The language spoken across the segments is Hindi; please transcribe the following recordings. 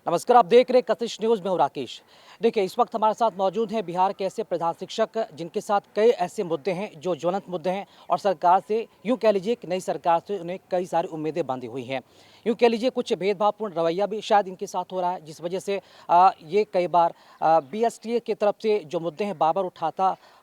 नमस्कार, आप देख रहे हैं कशिश न्यूज़ में हूं राकेश। देखिए, इस वक्त हमारे साथ मौजूद हैं बिहार के ऐसे प्रधान शिक्षक जिनके साथ कई ऐसे मुद्दे हैं जो ज्वलंत मुद्दे हैं और सरकार से यूं कह लीजिए कि नई सरकार से उन्हें कई सारी उम्मीदें बांधी हुई हैं। यूं कह लीजिए कुछ भेदभावपूर्ण रवैया भी शायद इनके साथ हो रहा है, जिस वजह से ये कई बार बीएसटीए की तरफ से जो मुद्दे हैं बार बार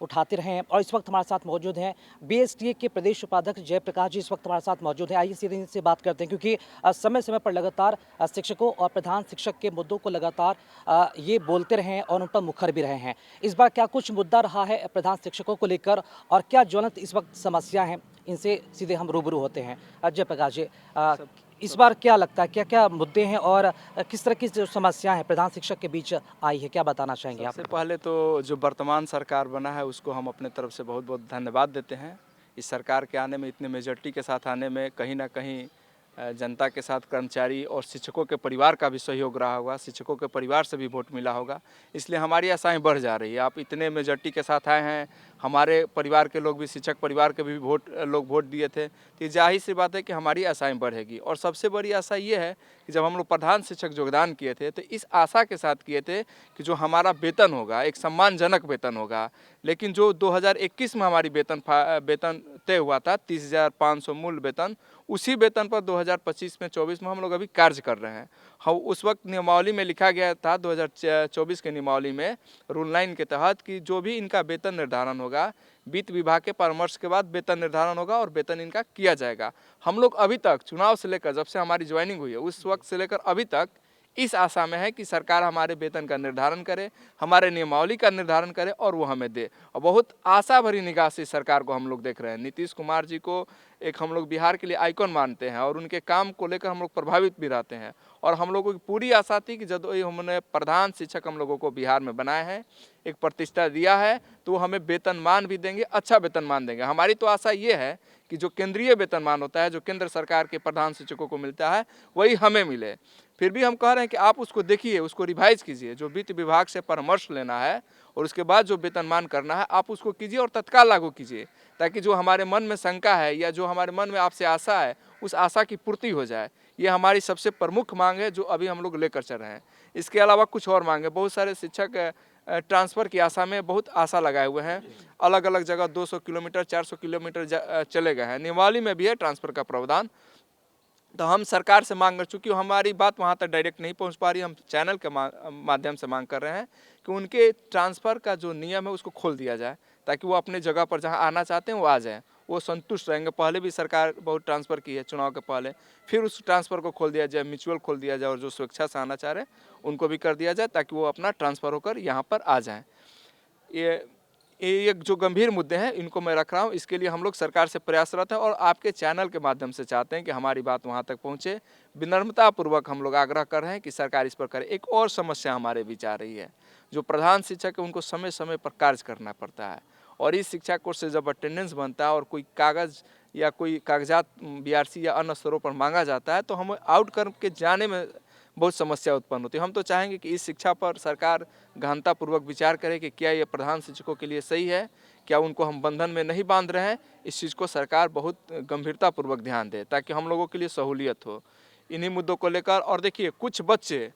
उठाते रहे हैं। और इस वक्त हमारे साथ मौजूद हैं बीएसटीए के प्रदेश उपाध्यक्ष जयप्रकाश जी, इस वक्त हमारे साथ मौजूद हैं। आइए सीधे इनसे बात करते हैं, क्योंकि समय समय पर लगातार शिक्षकों और प्रधान शिक्षक के मुद्दों को लगातार ये बोलते रहे हैं और उन पर मुखर भी रहे हैं। इस बार क्या कुछ मुद्दा रहा है प्रधान शिक्षकों को लेकर और क्या ज्वलंत इस वक्त समस्या है, इनसे सीधे हम रूबरू होते हैं। जयप्रकाश जी, इस बार क्या लगता है, क्या क्या मुद्दे हैं और किस तरह की जो समस्या है प्रधान शिक्षक के बीच आई है, क्या बताना चाहेंगे आप? सबसे पहले तो जो वर्तमान सरकार बना है उसको हम अपने तरफ से बहुत बहुत धन्यवाद देते हैं। इस सरकार के आने में, इतने मेजॉरिटी के साथ आने में कहीं ना कहीं जनता के साथ कर्मचारी और शिक्षकों के परिवार का भी सहयोग रहा होगा, शिक्षकों के परिवार से भी वोट मिला होगा, इसलिए हमारी आशाएं बढ़ जा रही है। आप इतने मेजॉरिटी के साथ आए हैं, हमारे परिवार के लोग भी, शिक्षक परिवार के भी लोग वोट दिए थे, तो जाहिर सी बात है कि हमारी आशाएं बढ़ेगी। और सबसे बड़ी आशा ये है कि जब हम लोग प्रधान शिक्षक योगदान किए थे तो इस आशा के साथ किए थे कि जो हमारा वेतन होगा एक सम्मानजनक वेतन होगा। लेकिन जो 2021 में हमारी वेतन तय हुआ था 30,500 मूल वेतन, उसी वेतन पर 2025 में 24 में हम लोग अभी कार्य कर रहे हैं। हम उस वक्त नियमावली में लिखा गया था 2024 के नियमावली में रूल 9 के तहत कि जो भी इनका वेतन निर्धारण होगा वित्त विभाग के परामर्श के बाद वेतन निर्धारण होगा और वेतन इनका किया जाएगा। हम लोग अभी तक चुनाव से लेकर, जब से हमारी ज्वाइनिंग हुई है उस वक्त से लेकर अभी तक इस आशा में है कि सरकार हमारे वेतन का निर्धारण करे, हमारे नियमावली का निर्धारण करे और वो हमें दे। और बहुत आशा भरी निगाह से सरकार को हम लोग देख रहे हैं। नीतीश कुमार जी को एक हम लोग बिहार के लिए आइकॉन मानते हैं और उनके काम को लेकर हम लोग प्रभावित भी रहते हैं। और हम लोगों की पूरी आशा थी कि जब हमने प्रधान शिक्षक हम लोगों को बिहार में बनाए हैं, एक प्रतिष्ठा दिया है, तो हमें वेतनमान भी देंगे, अच्छा वेतनमान देंगे। हमारी तो आशा ये है कि जो केंद्रीय वेतनमान होता है, जो केंद्र सरकार के प्रधान शिक्षकों को मिलता है, वही हमें मिले। फिर भी हम कह रहे हैं कि आप उसको देखिए, उसको रिवाइज कीजिए, जो वित्त विभाग से परामर्श लेना है और उसके बाद जो वेतनमान करना है आप उसको कीजिए और तत्काल लागू कीजिए, ताकि जो हमारे मन में शंका है या जो हमारे मन में आपसे आशा है उस आशा की पूर्ति हो जाए। ये हमारी सबसे प्रमुख मांग है जो अभी हम लोग लेकर चल रहे हैं। इसके अलावा कुछ और मांग है। बहुत सारे शिक्षक ट्रांसफ़र की आशा में बहुत आशा लगाए हुए हैं, अलग अलग जगह 200 किलोमीटर 400 किलोमीटर चले गए हैं। नियमावली में भी है ट्रांसफ़र का प्रावधान। तो हम सरकार से मांग कर, चूँकि हमारी बात वहाँ तक डायरेक्ट नहीं पहुँच पा रही, हम चैनल के माध्यम से मांग कर रहे हैं कि उनके ट्रांसफ़र का जो नियम है उसको खोल दिया जाए, ताकि वो अपने जगह पर जहाँ आना चाहते हैं वो आ जाएँ, वो संतुष्ट रहेंगे। पहले भी सरकार बहुत ट्रांसफ़र की है चुनाव के पहले, फिर उस ट्रांसफ़र को खोल दिया जाए, म्यूचुअल खोल दिया जाए और जो स्वेच्छा से आना चाह रहे हैं उनको भी कर दिया जाए, ताकि वो अपना ट्रांसफ़र होकर यहाँ पर आ जाएँ। ये एक जो गंभीर मुद्दे हैं इनको मैं रख रहा हूँ। इसके लिए हम लोग सरकार से प्रयासरत हैं और आपके चैनल के माध्यम से चाहते हैं कि हमारी बात वहाँ तक पहुँचे। विनम्रतापूर्वक हम लोग आग्रह कर रहे हैं कि सरकार इस पर करे। एक और समस्या हमारे बीच आ रही है, जो प्रधान शिक्षक है उनको समय समय पर कार्य करना पड़ता है और इस शिक्षा कोर्स से जब अटेंडेंस बनता है और कोई कागज़ या कोई कागजात बीआरसी या अन्य स्तरों पर मांगा जाता है तो हमें आउट करके जाने में बहुत समस्या उत्पन्न होती है। हम तो चाहेंगे कि इस शिक्षा पर सरकार गहनतापूर्वक विचार करे कि क्या ये प्रधान शिक्षकों के लिए सही है, क्या उनको हम बंधन में नहीं बांध रहे हैं। इस चीज़ को सरकार बहुत गंभीरतापूर्वक ध्यान दे, ताकि हम लोगों के लिए सहूलियत हो इन्हीं मुद्दों को लेकर। और देखिए, कुछ बच्चे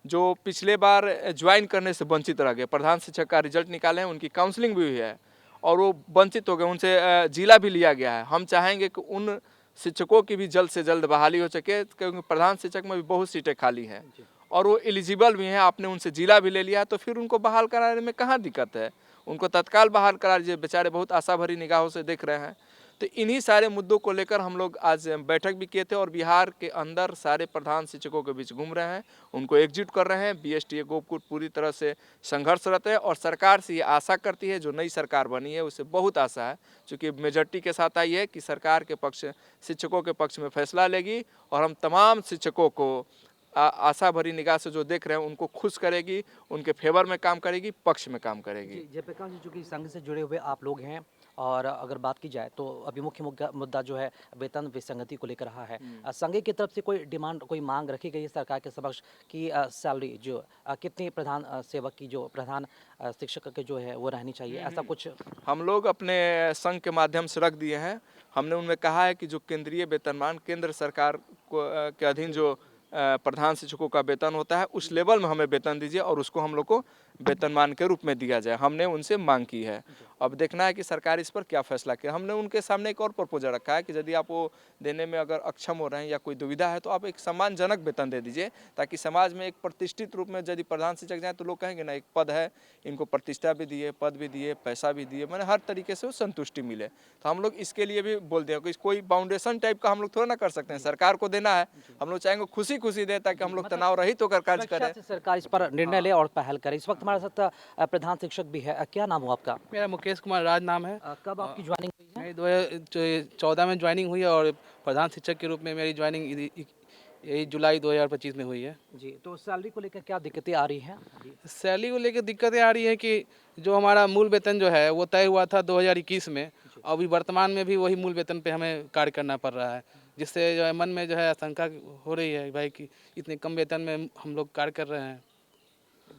जो पिछले बार ज्वाइन करने से वंचित रह गए, प्रधान शिक्षक का रिजल्ट निकाले हैं, उनकी काउंसलिंग भी हुई है और वो वंचित हो गए, उनसे जिला भी लिया गया है। हम चाहेंगे कि उन शिक्षकों की भी जल्द से जल्द बहाली हो सके, क्योंकि प्रधान शिक्षक में भी बहुत सीटें खाली हैं और वो एलिजिबल भी हैं। आपने उनसे जिला भी ले लिया तो फिर उनको बहाल कराने में कहाँ दिक्कत है, उनको तत्काल बहाल करा दीजिए। बेचारे बहुत आशा भरी निगाहों से देख रहे हैं। तो इन्हीं सारे मुद्दों को लेकर हम लोग आज बैठक भी किए थे और बिहार के अंदर सारे प्रधान शिक्षकों के बीच घूम रहे हैं, उनको एकजुट कर रहे हैं। बीएसटीए गोपकुट पूरी तरह से संघर्षरत है और सरकार से ये आशा करती है, जो नई सरकार बनी है उससे बहुत आशा है, चूँकि मेजॉरिटी के साथ आई है, कि सरकार के पक्ष, शिक्षकों के पक्ष में फैसला लेगी और हम तमाम शिक्षकों को आशा भरी निगाह से जो देख रहे हैं उनको खुश करेगी, उनके फेवर में काम करेगी, पक्ष में काम करेगी। जयप्रकाश जी, चूँकि संघ से जुड़े हुए आप लोग हैं और अगर बात की जाए तो अभी मुख्य मुद्दा जो है वेतन विसंगति को लेकर रहा है। संघ की तरफ से कोई डिमांड, कोई मांग रखी गई है सरकार के समक्ष कि सैलरी जो कितनी प्रधान सेवक की, जो प्रधान शिक्षक के जो है वो रहनी चाहिए, ऐसा कुछ? हम लोग अपने संघ के माध्यम से रख दिए हैं। हमने उनमें कहा है कि जो केंद्रीय वेतनमान, केंद्र सरकार को के अधीन जो प्रधान शिक्षकों का वेतन होता है उस लेवल में हमें वेतन दीजिए और उसको हम लोग को वेतनमान के रूप में दिया जाए। हमने उनसे मांग की है। अब देखना है कि सरकार इस पर क्या फैसला करे। हमने उनके सामने एक और प्रपोजल रखा है कि यदि आप वो देने में अगर अक्षम हो रहे हैं या कोई दुविधा है तो आप एक सम्मानजनक वेतन दे दीजिए, ताकि समाज में एक प्रतिष्ठित रूप में यदि प्रधान शिक्षक जाए तो लोग कहेंगे ना एक पद है, इनको प्रतिष्ठा भी दिए, पद भी दिए, पैसा भी दिए, मैंने हर तरीके से वो संतुष्टि मिले। तो हम लोग इसके लिए भी बोल दें कि कोई बाउंडेशन टाइप का हम लोग थोड़ा ना कर सकते हैं, सरकार को देना है, हम लोग चाहेंगे खुशी खुशी दे ताकि हम लोग तनाव रहित होकर कार्य सुरक्षा करें। से सरकार इस पर निर्णय ले और पहल करे। इस वक्त हमारे साथ प्रधान शिक्षक भी है। क्या नाम हो आपका? मेरा मुकेश कुमार राज नाम है। कब आपकी ज्वाइनिंग हुई है? मेरी 2014 में ज्वाइनिंग हुई है और प्रधान शिक्षक के रूप में मेरी ज्वाइनिंग यही जुलाई 2025 में हुई है। जी, तो सैलरी को लेकर क्या दिक्कतें आ रही हैं? जी, सैलरी को लेकर दिक्कतें आ रही हैं कि जो हमारा मूल वेतन जो है वो तय हुआ था 2021 में, अभी वर्तमान में भी वही मूल वेतन पे हमें कार्य करना पड़ रहा है, जिससे जो है मन में जो है आशंका हो रही है भाई कि इतने कम वेतन में हम लोग कार्य कर रहे हैं।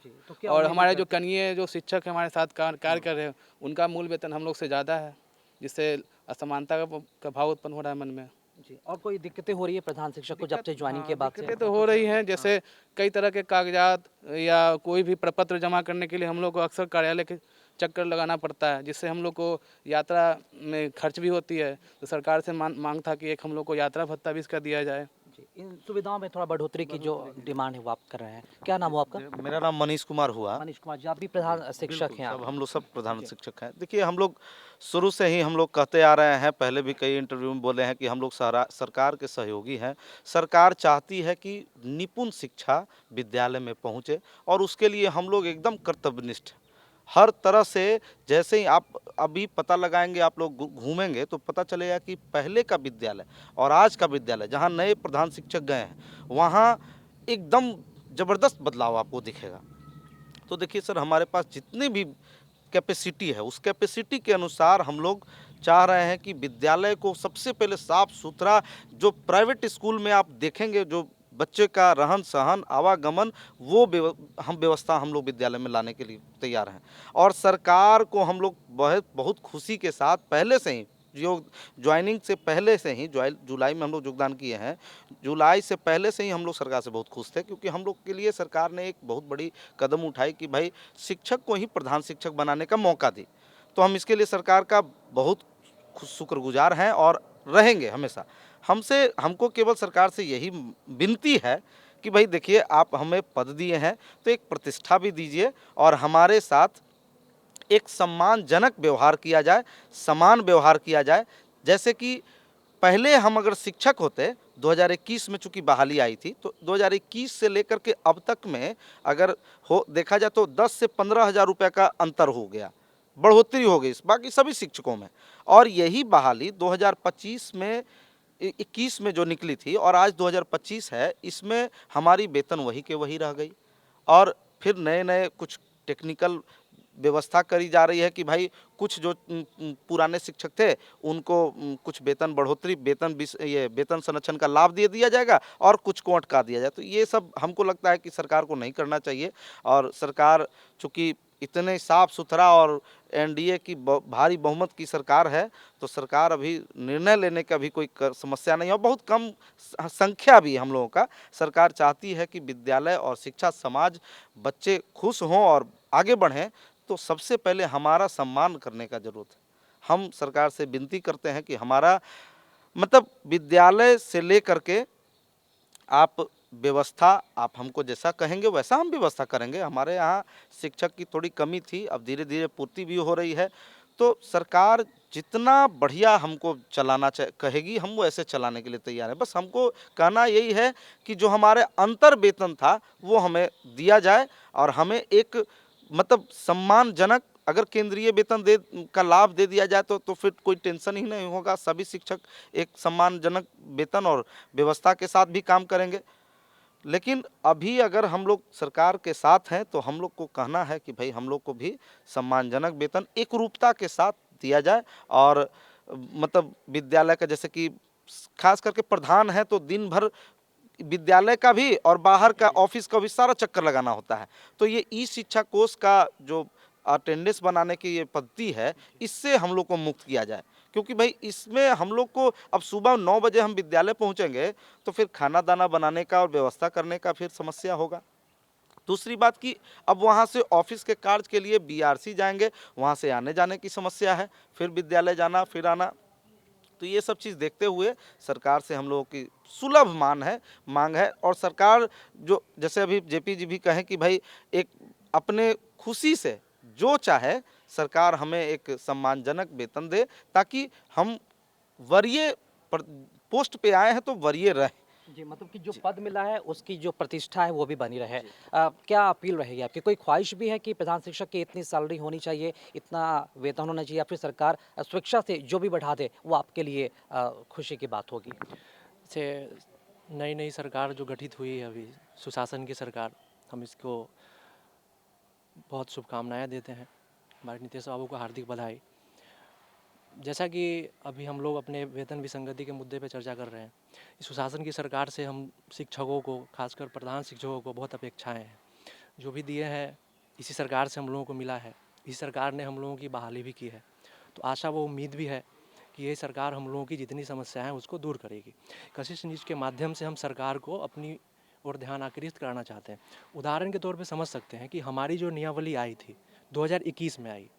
जी, तो क्या और उम्मीद हमारे जो करते कनीय जो शिक्षक हमारे साथ कार्य कर रहे हैं उनका मूल वेतन हम लोग से ज़्यादा है, जिससे असमानता का भाव उत्पन्न हो रहा है मन में। हैं? जी, और कोई दिक्कतें हो रही है प्रधान शिक्षक को जब से ज्वाइनिंग के बाद से? दिक्कतें तो हो रही हैं, जैसे कई तरह के कागजात या कोई भी प्रपत्र जमा करने के लिए हम लोग को अक्सर कार्यालय के चक्कर लगाना पड़ता है, जिससे हम लोग को यात्रा में खर्च भी होती है। तो सरकार से मांग था कि एक हम लोग को यात्रा भत्ता भी इसका दिया जाए। जी, इन सुविधाओं में थोड़ा बढ़ोतरी की जो डिमांड है वो आप कर रहे हैं। क्या नाम हो आपका? मेरा नाम मनीष कुमार हुआ। मनीष कुमार जी, आप भी प्रधान शिक्षक हैं। सब आप हम लोग सब प्रधान शिक्षक हैं। देखिए हम लोग शुरू से ही हम लोग कहते आ रहे हैं, पहले भी कई इंटरव्यू में बोले हैं कि हम लोग सरकार के सहयोगी हैं। सरकार चाहती है कि निपुण शिक्षा विद्यालय में पहुंचे और उसके लिए हम लोग एकदम कर्तव्यनिष्ठ हैं। हर तरह से, जैसे ही आप अभी पता लगाएंगे, आप लोग घूमेंगे तो पता चलेगा कि पहले का विद्यालय और आज का विद्यालय, जहाँ नए प्रधान शिक्षक गए हैं वहाँ एकदम ज़बरदस्त बदलाव आपको दिखेगा। तो देखिए सर, हमारे पास जितनी भी कैपेसिटी है उस कैपेसिटी के अनुसार हम लोग चाह रहे हैं कि विद्यालय को सबसे पहले साफ सुथरा, जो प्राइवेट स्कूल में आप देखेंगे जो बच्चे का रहन सहन आवागमन, वो व्यवस्था हम लोग विद्यालय में लाने के लिए तैयार हैं। और सरकार को हम लोग बहुत बहुत खुशी के साथ पहले से ही, जो ज्वाइनिंग से पहले से ही, जुलाई में हम लोग योगदान किए हैं, जुलाई से पहले से ही हम लोग सरकार से बहुत खुश थे, क्योंकि हम लोग के लिए सरकार ने एक बहुत बड़ी कदम उठाई कि भाई शिक्षक को ही प्रधान शिक्षक बनाने का मौका दी। तो हम इसके लिए सरकार का बहुत शुक्रगुजार हैं और रहेंगे हमेशा। हमको केवल सरकार से यही विनती है कि भाई देखिए, आप हमें पद दिए हैं तो एक प्रतिष्ठा भी दीजिए और हमारे साथ एक सम्मानजनक व्यवहार किया जाए, समान व्यवहार किया जाए। जैसे कि पहले हम अगर शिक्षक होते, 2021 में चूंकि बहाली आई थी, तो 2021 से लेकर के अब तक में अगर देखा जाए तो 10 से 15 हज़ार रुपये का अंतर हो गया, बढ़ोतरी हो गई बाकी सभी शिक्षकों में। और यही बहाली 2025 में 21 में जो निकली थी और आज 2025 है, इसमें हमारी वेतन वही के वही रह गई। और फिर नए नए कुछ टेक्निकल व्यवस्था करी जा रही है कि भाई कुछ जो पुराने शिक्षक थे उनको कुछ वेतन बढ़ोतरी, वेतन संरक्षण का लाभ दे दिया जाएगा और कुछ को अटका दिया जाए। तो ये सब हमको लगता है कि सरकार को नहीं करना चाहिए। और सरकार चूँकि इतने साफ सुथरा और एनडीए की भारी बहुमत की सरकार है, तो सरकार अभी निर्णय लेने का भी कोई समस्या नहीं है और बहुत कम संख्या भी हम लोगों का। सरकार चाहती है कि विद्यालय और शिक्षा समाज, बच्चे खुश हों और आगे बढ़ें, तो सबसे पहले हमारा सम्मान करने का ज़रूरत है। हम सरकार से विनती करते हैं कि हमारा मतलब विद्यालय से लेकर के आप व्यवस्था, आप हमको जैसा कहेंगे वैसा हम व्यवस्था करेंगे। हमारे यहाँ शिक्षक की थोड़ी कमी थी, अब धीरे धीरे पूर्ति भी हो रही है। तो सरकार जितना बढ़िया हमको चलाना कहेगी, हम वैसे चलाने के लिए तैयार हैं। बस हमको कहना यही है कि जो हमारे अंतर वेतन था वो हमें दिया जाए और हमें एक मतलब सम्मानजनक, अगर केंद्रीय वेतन का लाभ दे दिया जाए तो फिर कोई टेंशन ही नहीं होगा। सभी शिक्षक एक सम्मानजनक वेतन और व्यवस्था के साथ भी काम करेंगे। लेकिन अभी अगर हम लोग सरकार के साथ हैं तो हम लोग को कहना है कि भाई हम लोग को भी सम्मानजनक वेतन एक रूपता के साथ दिया जाए। और मतलब विद्यालय का, जैसे कि खास करके प्रधान है तो दिन भर विद्यालय का भी और बाहर का ऑफिस का भी सारा चक्कर लगाना होता है। तो ये ई शिक्षा कोष का जो अटेंडेंस बनाने की ये पद्धति है, इससे हम लोग को मुक्त किया जाए, क्योंकि भाई इसमें हम लोग को अब सुबह 9 बजे हम विद्यालय पहुंचेंगे तो फिर खाना दाना बनाने का और व्यवस्था करने का फिर समस्या होगा। दूसरी बात कि अब वहाँ से ऑफिस के कार्य के लिए बीआरसी जाएंगे, वहाँ से आने जाने की समस्या है, फिर विद्यालय जाना फिर आना। तो ये सब चीज़ देखते हुए सरकार से हम लोगों की सुलभ मांग है और सरकार जो जैसे अभी जेपी जी भी कहें कि भाई एक अपने खुशी से जो चाहे सरकार हमें एक सम्मानजनक वेतन दे, ताकि हम वरीय पोस्ट पे आए हैं तो वरीय रहे। जी, मतलब कि जो पद मिला है उसकी जो प्रतिष्ठा है वो भी बनी रहे। क्या अपील रहेगी आपकी? कोई ख्वाहिश भी है कि प्रधान शिक्षक की इतनी सैलरी होनी चाहिए, इतना वेतन होना चाहिए, या फिर सरकार स्वेच्छा से जो भी बढ़ा दे वो आपके लिए खुशी की बात होगी? से नई नई सरकार जो गठित हुई है अभी, सुशासन की सरकार, हम इसको बहुत शुभकामनाएं देते हैं। हमारे नीतीश बाबू को हार्दिक बधाई। जैसा कि अभी हम लोग अपने वेतन विसंगति के मुद्दे पर चर्चा कर रहे हैं, इस सुशासन की सरकार से हम शिक्षकों को, खासकर प्रधान शिक्षकों को बहुत अपेक्षाएं हैं। जो भी दिए हैं इसी सरकार से हम लोगों को मिला है, इसी सरकार ने हम लोगों की बहाली भी की है। तो आशा व उम्मीद भी है कि ये सरकार हम लोगों की जितनी समस्याएं हैं उसको दूर करेगी। कशिश न्यूज़ के माध्यम से हम सरकार को अपनी ओर ध्यान आकृष्ट कराना चाहते हैं। उदाहरण के तौर पे समझ सकते हैं कि हमारी जो नियमावली आई थी 2021 में आई,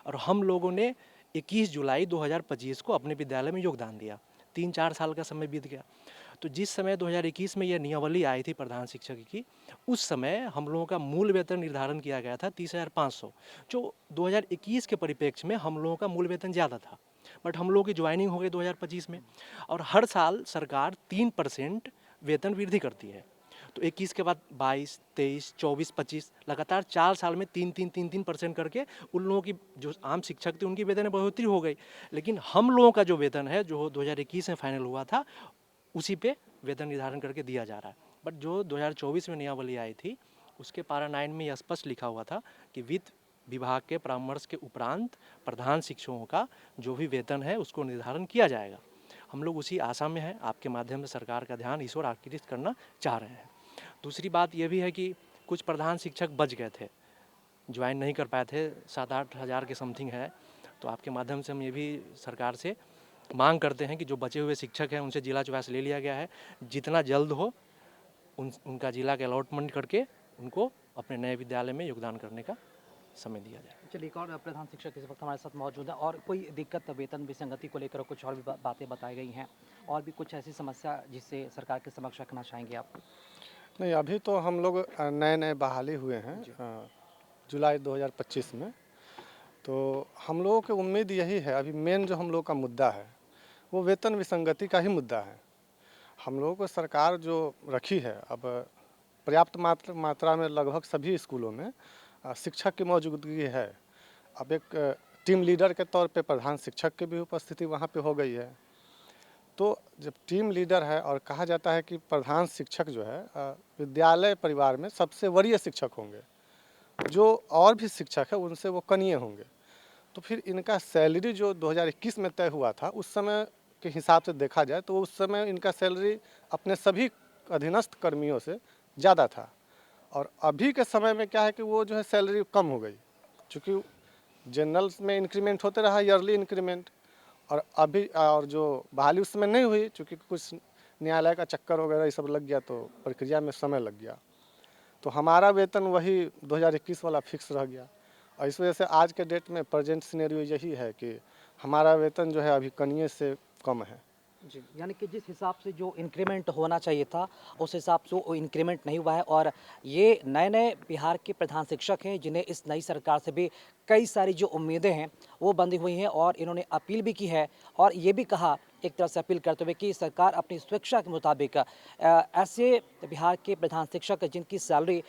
और हम लोगों ने 21 जुलाई 2025 को अपने विद्यालय में योगदान दिया। 3-4 साल का समय बीत गया। तो जिस समय 2021 में यह नियमावली आई थी प्रधान शिक्षक की, उस समय हम लोगों का मूल वेतन निर्धारण किया गया था 30,500, जो 2021 के परिप्रेक्ष्य में हम लोगों का मूल वेतन ज़्यादा था। बट हम लोगों की ज्वाइनिंग हो गई 2025 में, और हर साल सरकार 3% वेतन वृद्धि करती है। तो 21 के बाद 22, 23, 24, 25 लगातार 4 साल में 3-3 करके उन लोगों की जो आम शिक्षक थे उनकी वेतन में बढ़ोतरी हो गई। लेकिन हम लोगों का जो वेतन है, जो 2021 में फाइनल हुआ था, उसी पे वेतन निर्धारण करके दिया जा रहा है। बट जो 2024 में नियमावली आई थी, उसके पारा 9 में यह स्पष्ट लिखा हुआ था कि वित्त विभाग के परामर्श के उपरांत प्रधान शिक्षकों का जो भी वेतन है उसको निर्धारण किया जाएगा। हम लोग उसी आशा में हैं, आपके माध्यम से सरकार का ध्यान इस ओर आकृष्ट करना चाह रहे हैं। दूसरी बात यह भी है कि कुछ प्रधान शिक्षक बच गए थे, ज्वाइन नहीं कर पाए थे, 7-8 हज़ार के समथिंग है। तो आपके माध्यम से हम ये भी सरकार से मांग करते हैं कि जो बचे हुए शिक्षक हैं उनसे जिला चॉइस ले लिया गया है, जितना जल्द हो उनका जिला के अलॉटमेंट करके उनको अपने नए विद्यालय में योगदान करने का समय दिया जाए। चलिए, एक और प्रधान शिक्षक इस वक्त हमारे साथ मौजूद है, और कोई दिक्कत वेतन विसंगति को लेकर कुछ और भी बातें बताई गई हैं, और भी कुछ ऐसी समस्या जिससे सरकार के समक्ष रखना चाहेंगे आप? नहीं, अभी तो हम लोग नए बहाली हुए हैं जुलाई 2025 में। तो हम लोगों की उम्मीद यही है, अभी मेन जो हम लोग का मुद्दा है वो वेतन विसंगति का ही मुद्दा है। हम लोगों को सरकार जो रखी है, अब पर्याप्त मात्रा में लगभग सभी स्कूलों में शिक्षक की मौजूदगी है। अब एक टीम लीडर के तौर पे प्रधान शिक्षक की भी उपस्थिति वहाँ पे हो गई है। तो जब टीम लीडर है और कहा जाता है कि प्रधान शिक्षक जो है विद्यालय परिवार में सबसे वरीय शिक्षक होंगे, जो और भी शिक्षक है उनसे वो कनीय होंगे, तो फिर इनका सैलरी जो 2021 में तय हुआ था उस समय के हिसाब से देखा जाए तो उस समय इनका सैलरी अपने सभी अधीनस्थ कर्मियों से ज़्यादा था। और अभी के समय में क्या है कि वो जो है सैलरी कम हो गई, चूँकि जनरल्स में इंक्रीमेंट होते रहा, ईयरली इंक्रीमेंट, और अभी और जो बहाली उस समय नहीं हुई, चूँकि कुछ न्यायालय का चक्कर वगैरह ये सब लग गया तो प्रक्रिया में समय लग गया। तो हमारा वेतन वही 2021 वाला फिक्स रह गया, और इस वजह से आज के डेट में प्रेजेंट सिनेरियो यही है कि हमारा वेतन जो है अभी कनिए से कम है। जी, यानी कि जिस हिसाब से जो इंक्रीमेंट होना चाहिए था उस हिसाब से वो इंक्रीमेंट नहीं हुआ है, और ये नए बिहार के प्रधान शिक्षक हैं जिन्हें इस नई सरकार से भी कई सारी जो उम्मीदें हैं वो बंधी हुई हैं, और इन्होंने अपील भी की है, और ये भी कहा एक तरह से अपील करते हुए कि सरकार अपनी स्वेच्छा के मुताबिक ऐसे बिहार के प्रधान शिक्षक जिनकी सैलरी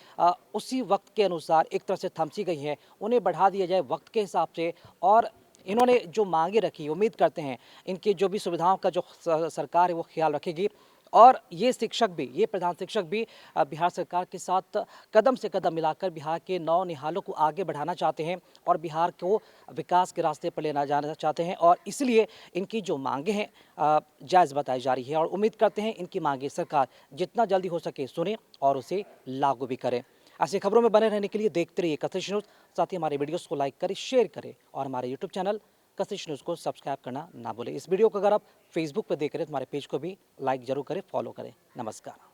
उसी वक्त के अनुसार एक तरह से थमसी गई है, उन्हें बढ़ा दिया जाए वक्त के हिसाब से। और इन्होंने जो मांगे रखी, उम्मीद करते हैं इनकी जो भी सुविधाओं का जो सरकार है वो ख्याल रखेगी, और ये शिक्षक भी, ये प्रधान शिक्षक भी बिहार सरकार के साथ कदम से कदम मिलाकर बिहार के नौनिहालों को आगे बढ़ाना चाहते हैं और बिहार को विकास के रास्ते पर लेना जाना चाहते हैं, और इसलिए इनकी जो मांगे हैं जायज़ बताई जा रही है, और उम्मीद करते हैं इनकी मांगे सरकार जितना जल्दी हो सके सुने और उसे लागू भी करे। ऐसी खबरों में बने रहने के लिए देखते रहिए कशिश न्यूज़। साथ ही हमारे वीडियोस को लाइक करें, शेयर करें, और हमारे यूट्यूब चैनल कशिश न्यूज़ को सब्सक्राइब करना ना भूलें। इस वीडियो को अगर आप फेसबुक पर देख रहे हैं तो हमारे पेज को भी लाइक जरूर करें, फॉलो करें। नमस्कार।